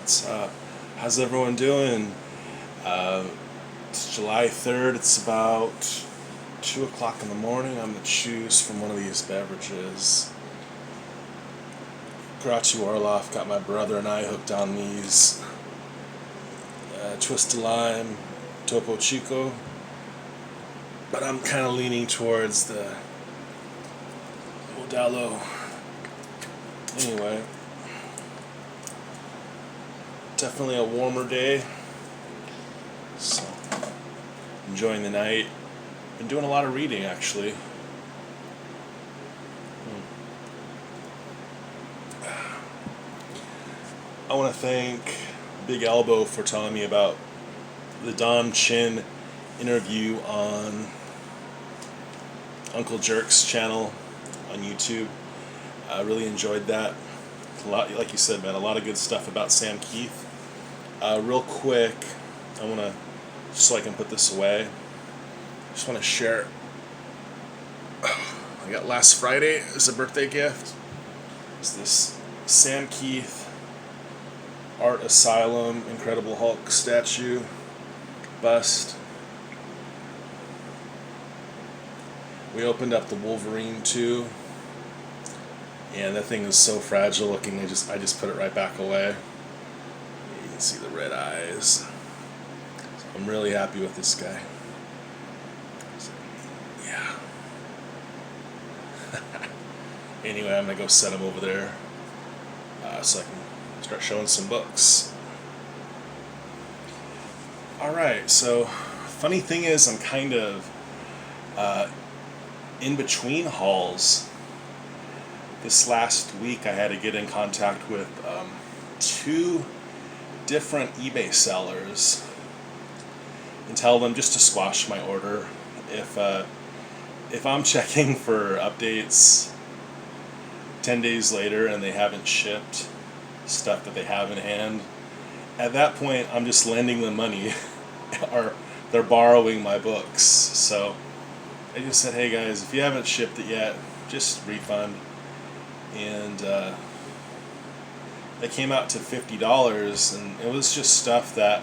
What's up? How's everyone doing? It's July 3rd. It's about 2 o'clock in the morning. I'm going to choose from one of these beverages. Grouchy Orloff got my brother and I hooked on these. Twisted Lime, Topo Chico. But I'm kind of leaning towards the Modelo. Anyway. Definitely a warmer day, so enjoying the night. Been doing a lot of reading, actually. I want to thank Big Elbow for telling me about the Don Chin interview on Uncle Jerk's channel on YouTube. I really enjoyed that. A lot, like you said, man, a lot of good stuff about Sam Keith. Real quick, I want to, just so I can put this away, just want to share, I got last Friday as a birthday gift. It's this Sam Keith Art Asylum Incredible Hulk statue bust. We opened up the Wolverine too, and that thing is so fragile looking. I just put it right back away. You can see the red eyes. So I'm really happy with this guy. So, yeah. Anyway, I'm gonna go set him over there so I can start showing some books. All right. So, funny thing is, I'm kind of in between hauls. This last week I had to get in contact with two different eBay sellers and tell them just to squash my order. If I'm checking for updates 10 days later and they haven't shipped stuff that they have in hand, at that point I'm just lending them money or they're borrowing my books. So I just said, hey guys, if you haven't shipped it yet, just refund. And they came out to $50, and it was just stuff that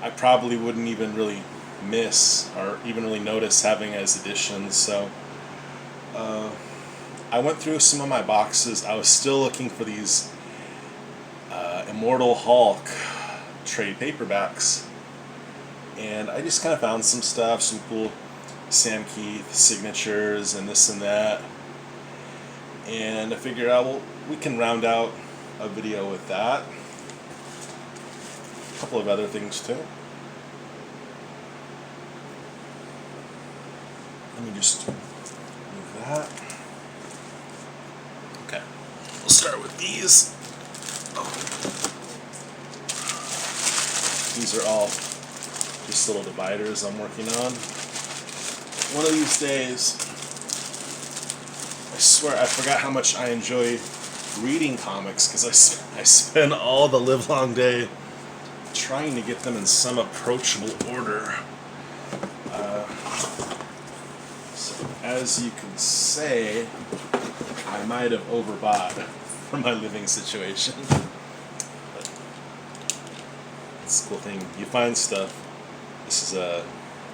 I probably wouldn't even really miss or even really notice having as editions. So I went through some of my boxes. I was still looking for these Immortal Hulk trade paperbacks, and I just kind of found some stuff, some cool Sam Keith signatures and this and that. And I figured out, well, we can round out a video with that. A couple of other things too. Let me just move that. Okay, we'll start with these. Oh. These are all just little dividers I'm working on. One of these days, I swear I forgot how much I enjoy reading comics because I spend all the livelong day trying to get them in some approachable order. So as you can say, I might have overbought for my living situation. But it's a cool thing. You find stuff. This is a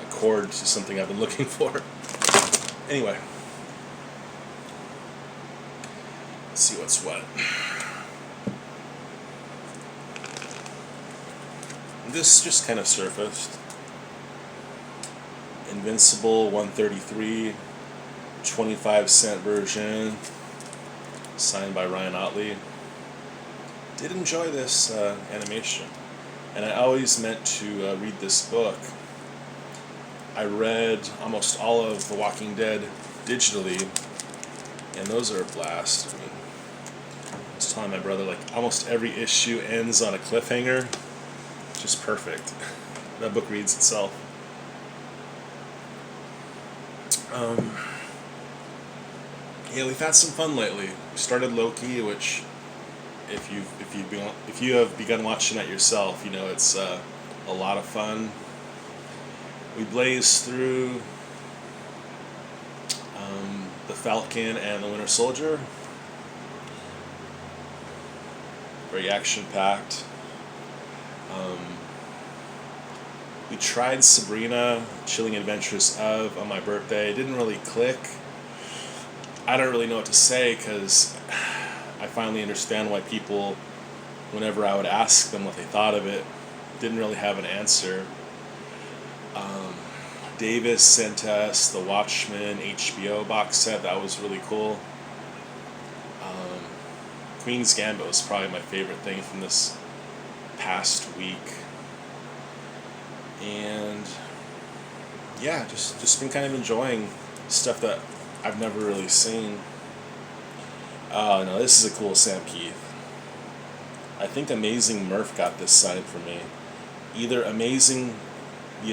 chord to something I've been looking for. Anyway. Let's see what's what. This just kind of surfaced. Invincible 133, 25-cent version, signed by Ryan Otley. Did enjoy this animation, and I always meant to read this book. I read almost all of The Walking Dead digitally, and those are a blast. I mean, I was telling my brother, like, almost every issue ends on a cliffhanger. Just perfect. That book reads itself. Yeah, we've had some fun lately. We started Loki, which, if you have begun watching that yourself, you know it's a lot of fun. We blazed through the Falcon and the Winter Soldier. Very action-packed. Um, we tried Sabrina, Chilling Adventures of on my birthday. It didn't really click. I don't really know what to say because I finally understand why people, whenever I would ask them what they thought of it, didn't really have an answer. Davis sent us the Watchmen HBO box set. That was really cool. Queen's Gambit was probably my favorite thing from this past week. And yeah, just been kind of enjoying stuff that I've never really seen. Oh no, this is a cool Sam Keith. I think Amazing Murph got this signed for me. Either the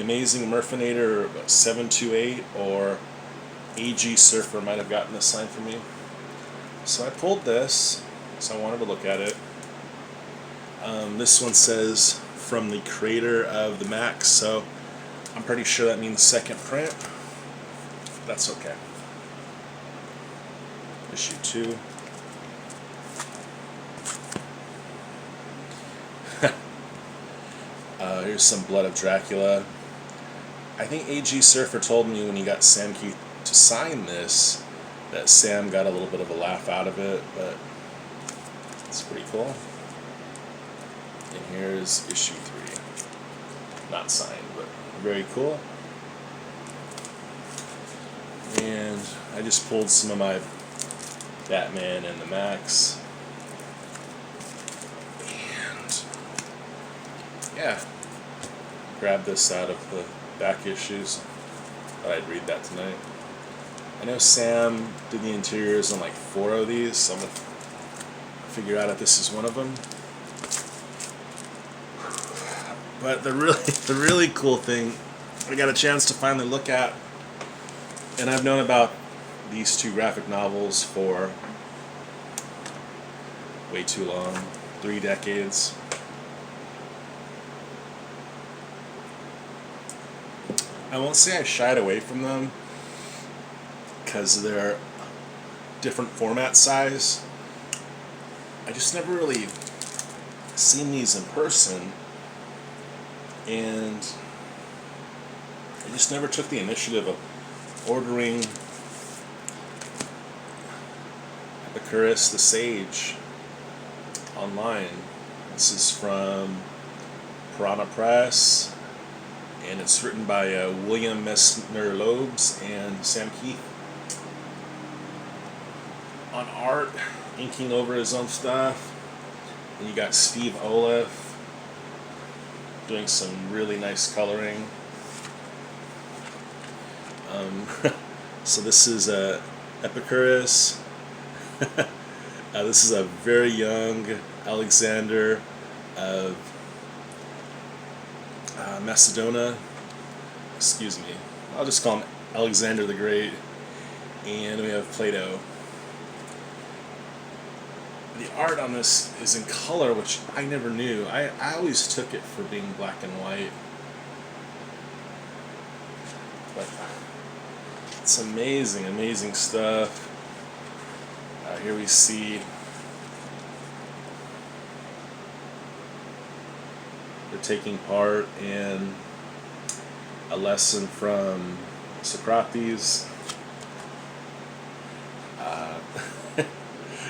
Amazing Murphinator 728 or AG Surfer might have gotten this signed for me. So I pulled this, so I wanted to look at it. This one says from the creator of the Max, so I'm pretty sure that means second print. That's okay. Issue 2. Here's some Blood of Dracula. I think AG Surfer told me when he got Sam Keith to sign this that Sam got a little bit of a laugh out of it, but it's pretty cool. And here's issue 3. Not signed, but very cool. And I just pulled some of my Batman and the Max. And yeah, grabbed this out of the back issues. Thought I'd read that tonight. I know Sam did the interiors on like 4 of these, so I'm gonna figure out if this is one of them. But the really cool thing I got a chance to finally look at, and I've known about these 2 graphic novels for way too long, 3 decades. I won't say I shied away from them because they're different format size. I just never really seen these in person, and I just never took the initiative of ordering Epicurus the Sage online. This is from Piranha Press, and it's written by William Messner Loebs and Sam Keith. On art, inking over his own stuff. And you got Steve Olaf doing some really nice coloring. So this is Epicurus. This is a very young Alexander of Macedonia. Excuse me. I'll just call him Alexander the Great. And we have Plato. The art on this is in color, which I never knew. I always took it for being black and white. But it's amazing, amazing stuff. Here we see they're taking part in a lesson from Socrates.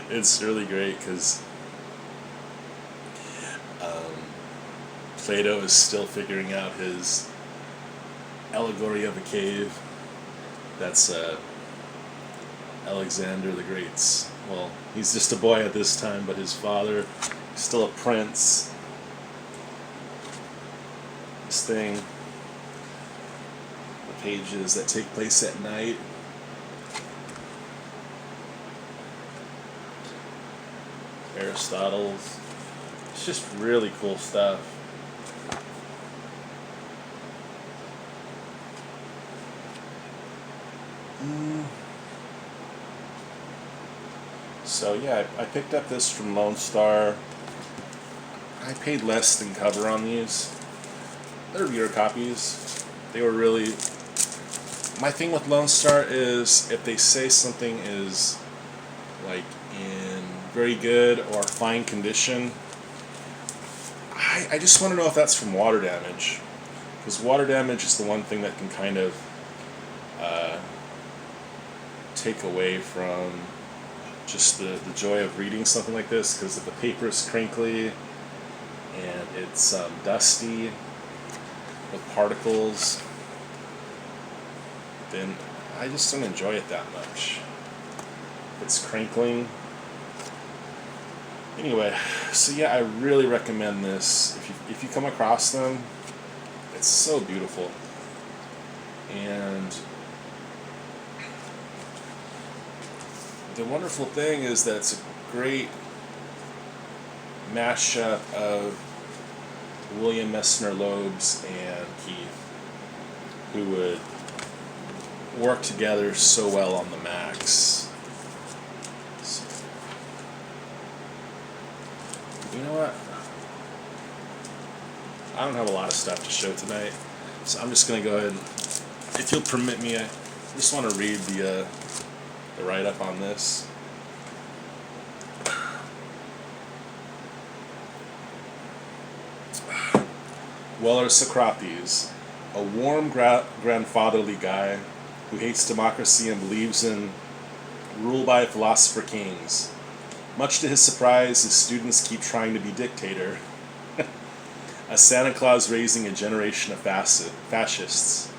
It's really great because Plato is still figuring out his allegory of a cave. That's Alexander the Great's. Well, he's just a boy at this time, but his father is still a prince. This thing, the pages that take place at night. Aristotle's. It's just really cool stuff. So yeah, I picked up this from Lone Star. I paid less than cover on these. They're reviewer copies. They were really... My thing with Lone Star is if they say something is like in very good or fine condition, I I just want to know if that's from water damage. Because water damage is the one thing that can kind of take away from just the joy of reading something like this, because if the paper is crinkly and it's dusty with particles, then I just don't enjoy it that much. If it's crinkling. Anyway, so yeah, I really recommend this. If you come across them, it's so beautiful. And the wonderful thing is that it's a great mashup of William Messner Loebs and Keith, who would work together so well on the Max. So, you know what? I don't have a lot of stuff to show tonight, so I'm just going to go ahead and, if you'll permit me, I just want to read the write-up on this. Weller Socrates, a warm grandfatherly guy who hates democracy and believes in rule by philosopher kings. Much to his surprise, his students keep trying to be dictator. A Santa Claus raising a generation of fascists.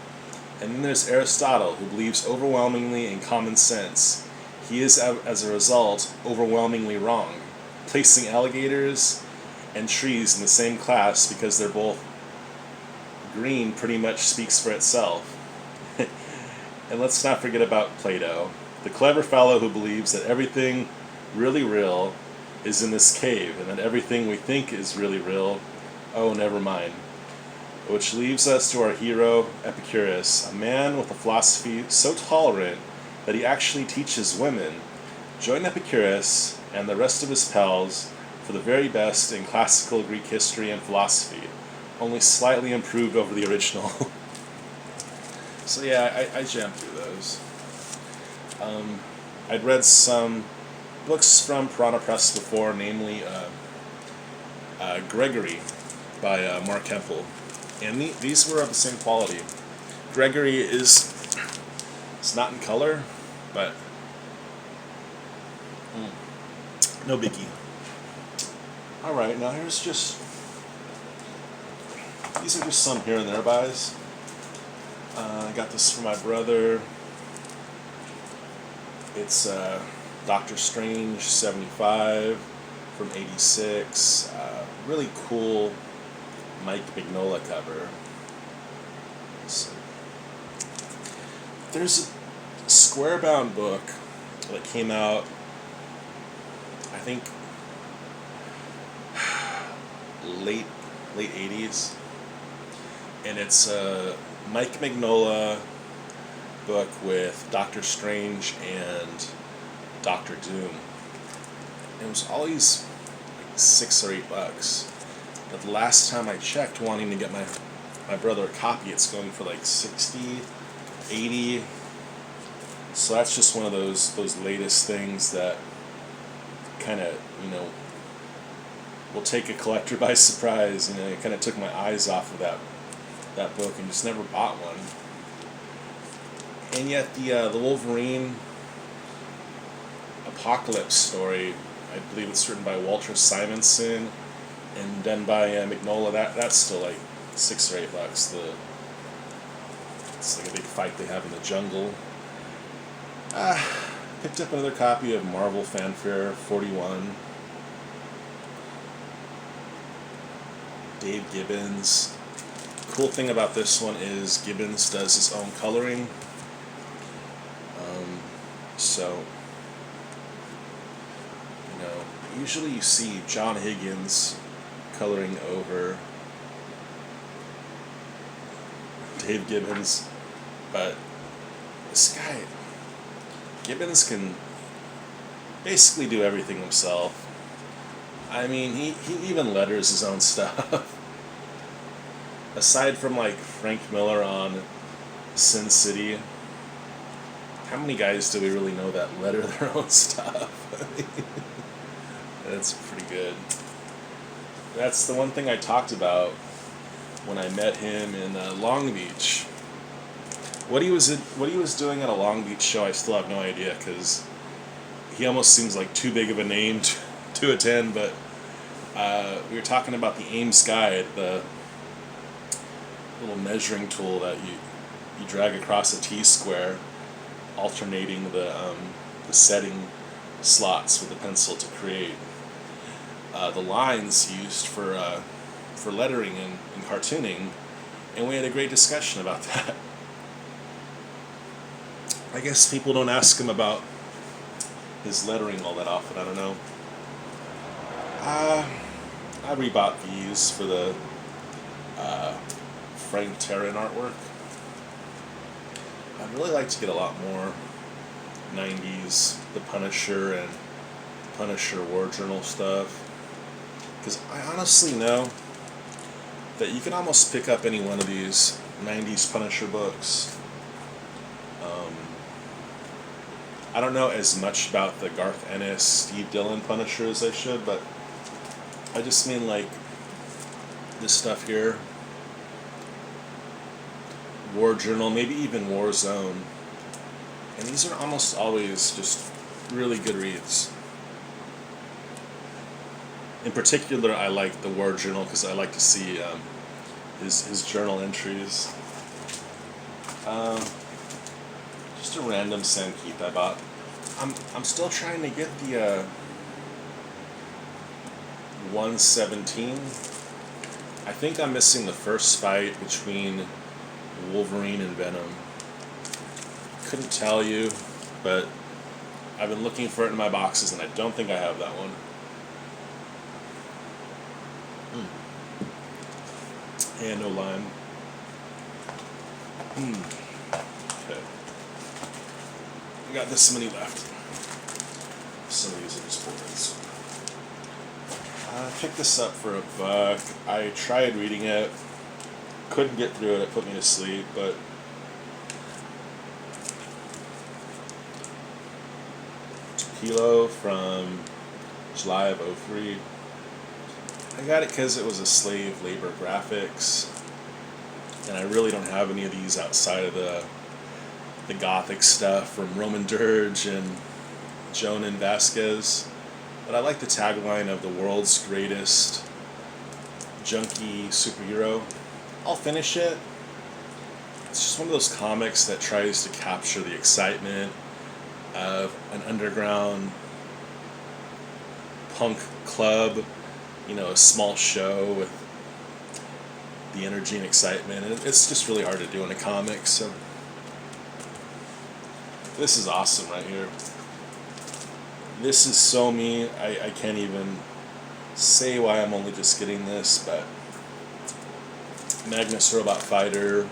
And then there's Aristotle, who believes overwhelmingly in common sense. He is, as a result, overwhelmingly wrong, placing alligators and trees in the same class because they're both green pretty much speaks for itself. And let's not forget about Plato, the clever fellow who believes that everything really real is in this cave, and that everything we think is really real, oh, never mind. Which leaves us to our hero, Epicurus, a man with a philosophy so tolerant that he actually teaches women. Join Epicurus and the rest of his pals for the very best in classical Greek history and philosophy, only slightly improved over the original. So yeah, I jammed through those. I'd read some books from Piranha Press before, namely Gregory by Mark Hempel. And these were of the same quality. Gregory it's not in color, but no biggie. Alright, now these are just some here and there buys. I got this for my brother. It's Doctor Strange 75 from 86. Really cool Mike Mignola cover. So, there's a square-bound book that came out, I think, late 80s, and it's a Mike Mignola book with Doctor Strange and Doctor Doom. It was always like $6 or $8. But the last time I checked, wanting to get my brother a copy, it's going for like 60, 80. So that's just one of those latest things that kind of, will take a collector by surprise. It kind of took my eyes off of that book and just never bought one. And yet the Wolverine Apocalypse story, I believe it's written by Walter Simonson and done by Mignola. That's still like $6 or $8. It's like a big fight they have in the jungle. Picked up another copy of Marvel Fanfare 41. Dave Gibbons. Cool thing about this one is Gibbons does his own coloring. So, usually you see John Higgins coloring over Dave Gibbons, but this guy, Gibbons, can basically do everything himself. I mean, he even letters his own stuff. Aside from like Frank Miller on Sin City, how many guys do we really know that letter their own stuff? That's pretty good. That's the one thing I talked about when I met him in Long Beach. What he was doing at a Long Beach show, I still have no idea, because he almost seems like too big of a name to attend. But we were talking about the Ames guide, the little measuring tool that you drag across a T-square, alternating the setting slots with the pencil to create the lines used for lettering and cartooning, and we had a great discussion about that. I guess people don't ask him about his lettering all that often. I don't know. I rebought these for the Frank Terran artwork. I'd really like to get a lot more 90s The Punisher and Punisher War Journal stuff, because I honestly know that you can almost pick up any one of these 90s Punisher books. I don't know as much about the Garth Ennis, Steve Dillon Punisher as I should, but I just mean like this stuff here, War Journal, maybe even War Zone, and these are almost always just really good reads. In particular, I like the War Journal because I like to see his journal entries. Just a random Sankeith I bought. I'm still trying to get the 117. I think I'm missing the first fight between Wolverine and Venom. Couldn't tell you, but I've been looking for it in my boxes and I don't think I have that one. And no lime. Okay. We got this many left. Some of these are just boards. I picked this up for $1. I tried reading it. Couldn't get through it. It put me to sleep, but Kilo from July of '03. I got it because it was a slave labor graphics, and I really don't have any of these outside of the Gothic stuff from Roman Dirge and Jonan Vasquez. But I like the tagline of the world's greatest junkie superhero. I'll finish it. It's just one of those comics that tries to capture the excitement of an underground punk club, a small show with the energy and excitement, and it's just really hard to do in a comic. So this is awesome right here. This is so me. I can't even say why I'm only just getting this, but Magnus Robot Fighter.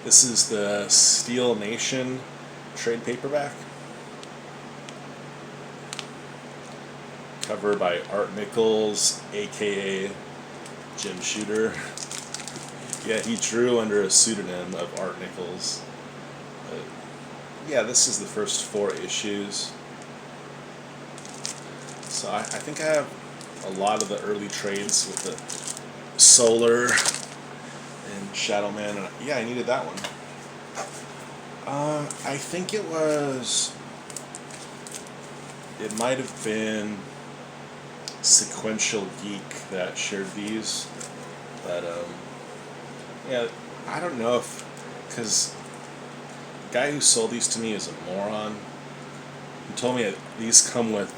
This is the Steel Nation trade paperback. Cover by Art Nichols, aka Jim Shooter. Yeah, he drew under a pseudonym of Art Nichols. Yeah, this is the first 4 issues. So I think I have a lot of the early trades with the Solar and Shadow Man, and yeah, I needed that one. I think it might have been Sequential Geek that shared these, but yeah, I don't know if, because the guy who sold these to me is a moron. He told me that these come with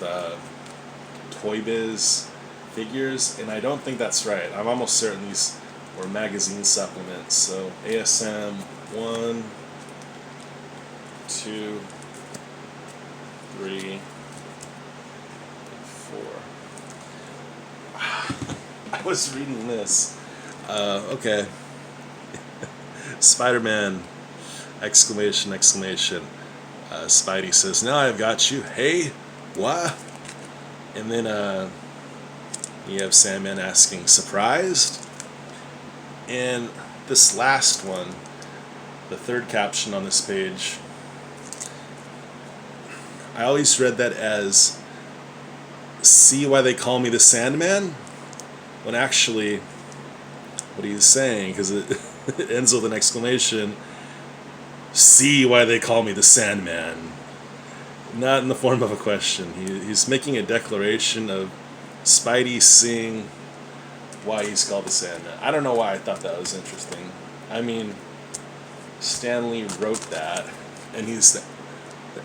Toy Biz figures, and I don't think that's right. I'm almost certain these were magazine supplements. So ASM 1, 2, 3, 4. I was reading this. Okay. Spider-Man! Exclamation, exclamation. Spidey says, "Now I've got you. Hey, what?" And then you have Sandman asking, "Surprised?" And this last one, the third caption on this page, I always read that as, "See why they call me the Sandman?" when actually what he's saying, because it, it ends with an exclamation, see why they call me the Sandman. Not in the form of a question. He's making a declaration of Spidey seeing why he's called the Sandman. I don't know why I thought that was interesting. I mean, Stan Lee wrote that, and he's the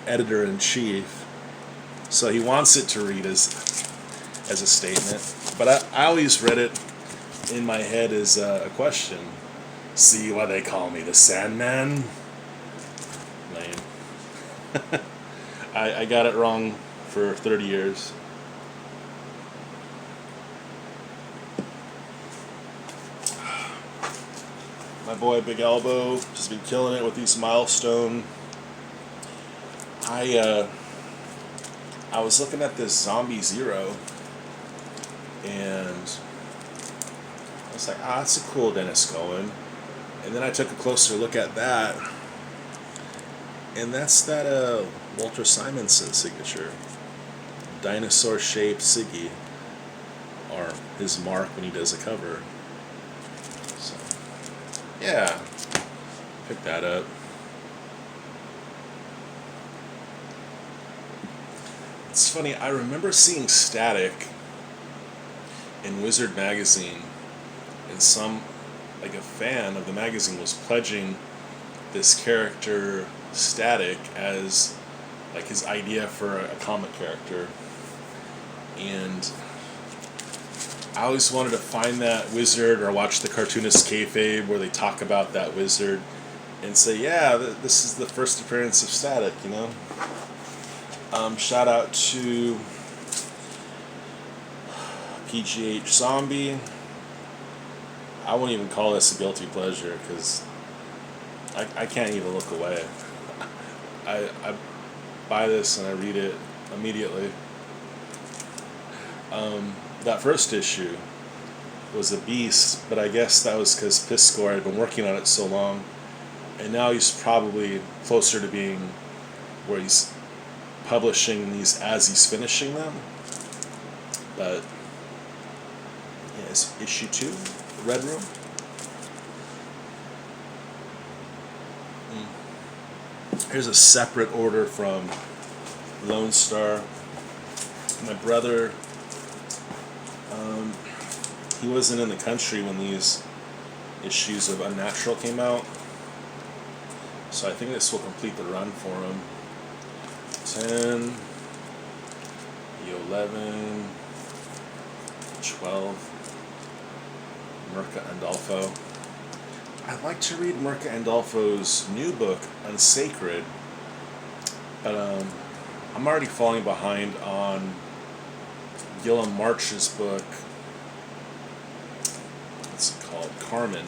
editor-in-chief, so he wants it to read as a statement. But I always read it in my head as a question. See why they call me the Sandman? Lame. I got it wrong for 30 years. My boy Big Elbow just been killing it with these milestone. I was looking at this Zombie Zero, and I was like, that's a cool Dennis Cohen. And then I took a closer look at that, and that's that Walter Simonson signature. Dinosaur-shaped Siggy, or his mark when he does a cover. So, yeah, pick that up. It's funny, I remember seeing Static in Wizard magazine, and a fan of the magazine was pledging this character Static as like his idea for a comic character, and I always wanted to find that wizard or watch the cartoonist kayfabe where they talk about that wizard and say, yeah, this is the first appearance of Static, you know? Shout out to PGH Zombie. I wouldn't even call this a guilty pleasure because I can't even look away. I buy this and I read it immediately. That first issue was a beast, but I guess that was because Piscor had been working on it so long, and now he's probably closer to being where he's publishing these as he's finishing them. But yeah, it's issue 2, Red Room. Here's a separate order from Lone Star. My brother, he wasn't in the country when these issues of Unnatural came out, so I think this will complete the run for him. 10, 11, 12, Mirka Andolfo. I'd like to read Mirka Andolfo's new book, Unsacred, but I'm already falling behind on Gilliam March's book. What's it called? Carmen.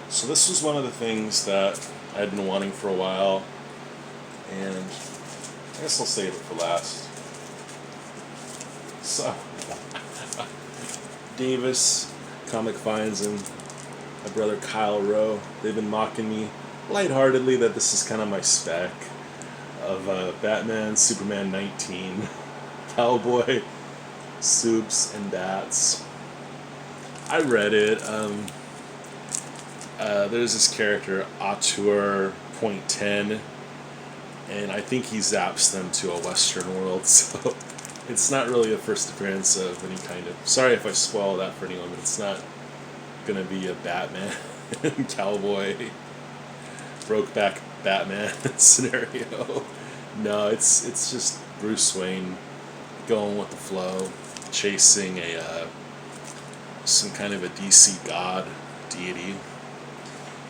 So this was one of the things that I'd been wanting for a while, and I guess I'll save it for last. So, Davis, Comic Finds, and my brother Kyle Rowe, they've been mocking me lightheartedly that this is kind of my spec of Batman, Superman 19, Cowboy, Soups, and Bats. I read it. There's this character, Auteur.10, and I think he zaps them to a Western world, so it's not really a first appearance of any kind of... Sorry if I spoil that for anyone, but it's not going to be a Batman, Cowboy, Brokeback Batman scenario. No, it's just Bruce Wayne going with the flow, chasing some kind of a DC god deity.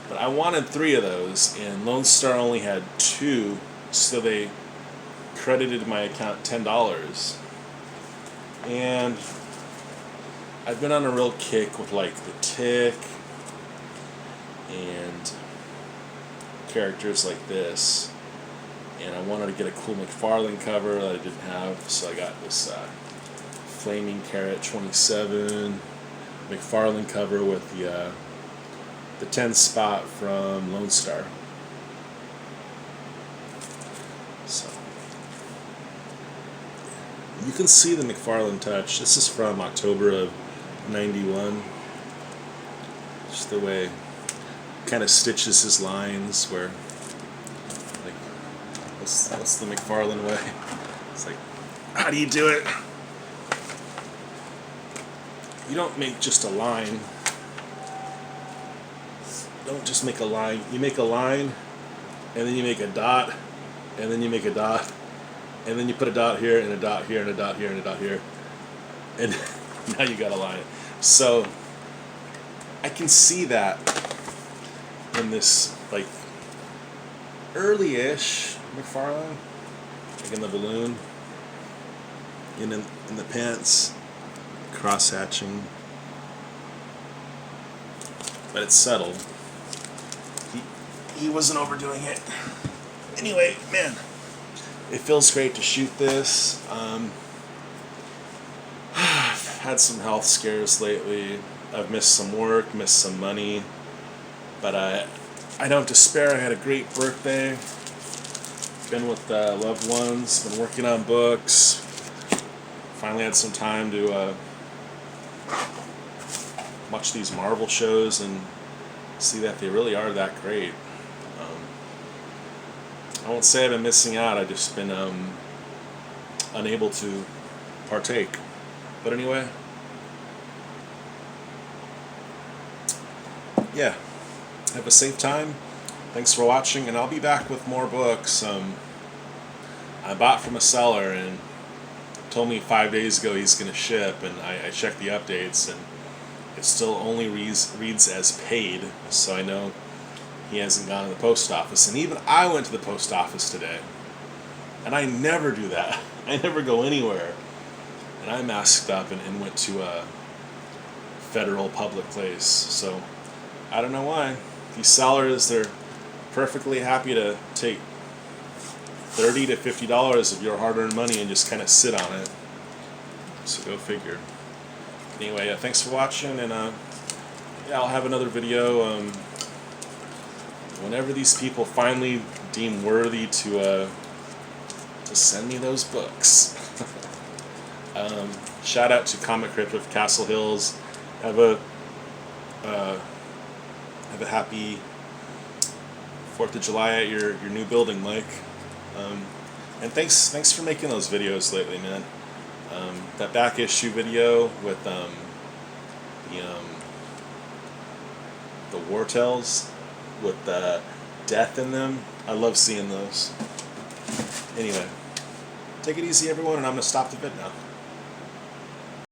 But I wanted 3 of those, and Lone Star only had 2, so they credited my account $10. And I've been on a real kick with like the Tick and characters like this, and I wanted to get a cool McFarlane cover that I didn't have, so I got this Flaming Carrot 27 McFarlane cover with the 10 spot from Lone Star. So, You can see the McFarlane touch. This is from October of '91. Just the way kind of stitches his lines where, like, what's the McFarlane way? It's like, how do you do it? You don't make just a line. Don't just make a line. You make a line, and then you make a dot, and then you make a dot, and then you put a dot here, and a dot here, and a dot here, and a dot here, and now you got a line. So I can see that in this, like, early-ish McFarlane, like in the balloon, in the pants, cross-hatching, but it's subtle. He wasn't overdoing it. Anyway, man, it feels great to shoot this. I've had some health scares lately. I've missed some work, missed some money, but I don't despair. I had a great birthday. Been with loved ones. Been working on books. Finally had some time to watch these Marvel shows and see that they really are that great. I won't say I've been missing out. I've just been unable to partake. But anyway, yeah. Have a safe time. Thanks for watching, and I'll be back with more books. I bought from a seller and told me 5 days ago he's going to ship, and I checked the updates, and it still only reads as paid, so I know he hasn't gone to the post office. And even I went to the post office today, and I never do that. I never go anywhere. And I masked up and went to a federal public place. So I don't know why. These sellers, they're perfectly happy to take $30 to $50 of your hard-earned money and just kind of sit on it. So go figure. Anyway, thanks for watching, and yeah, I'll have another video whenever these people finally deem worthy to send me those books. Shout out to Comic Crypt of Castle Hills. Have a happy 4th of July at your new building, Mike. And thanks for making those videos lately, man. That back issue video with the Wartels with the death in them. I love seeing those. Anyway, take it easy, everyone, and I'm gonna stop the vid now.